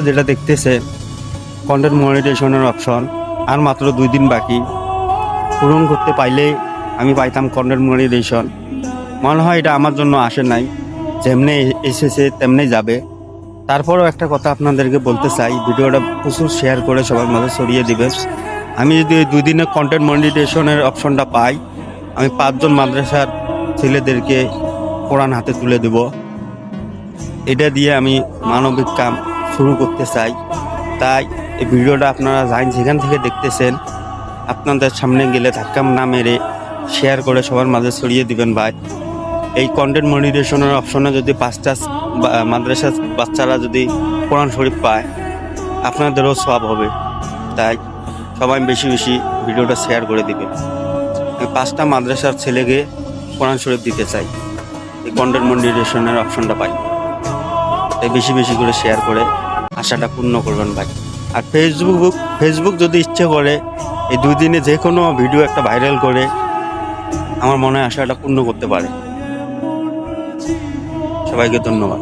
যেটা দেখতেছে কন্টেন্ট মনিটাইজেশনের অপশন আর মাত্র 2 দিন বাকি, পূরণ করতে পাইলেই আমি পাইতাম কন্টেন্ট মনিটাইজেশন। মনে হয় এটা আমার জন্য আসে নাই, যেমনি এসেছে তেমনি যাবে। তারপরও একটা কথা আপনাদেরকে বলতে চাই, ভিডিওটা প্রচুর শেয়ার করে সবার মাঝে ছড়িয়ে দিবেন। আমি যদি এই 2 দিনে কন্টেন্ট মনিটাইজেশনের অপশনটা পাই, আমি 5 জন মাদ্রাসার ছেলেদেরকে কোরআন হাতে তুলে দেব। এটা দিয়ে আমি মানবিক কাম শুরু করতে চাই। তাই এই ভিডিওটা আপনারা যেখান থেকে দেখতেছেন, আপনাদের সামনে গেলে ধাক্কা না মেরে শেয়ার করে সবার মাঝে ছড়িয়ে দিবেন ভাই। এই কন্টেন্ট মনিটাইজেশনের অপশনে যদি 5টা মাদ্রাসার বাচ্চারা যদি কোরআন শরীফ পায়, আপনাদেরও সওয়াব হবে। তাই সবাই বেশি বেশি ভিডিওটা শেয়ার করে দিবেন। আমি 5টা মাদ্রাসার ছেলেকে কোরআন শরীফ দিতে চাই, এই কন্টেন্ট মনিটাইজেশনের অপশনটা পাই। তাই বেশি বেশি করে শেয়ার করে আশাটা পূর্ণ করবেন ভাই। আর ফেসবুক যদি ইচ্ছে করে এই 2 দিনে যে কোনো ভিডিও একটা ভাইরাল করে আমার মনে হয় আশাটা পূর্ণ করতে পারে। সবাইকে ধন্যবাদ।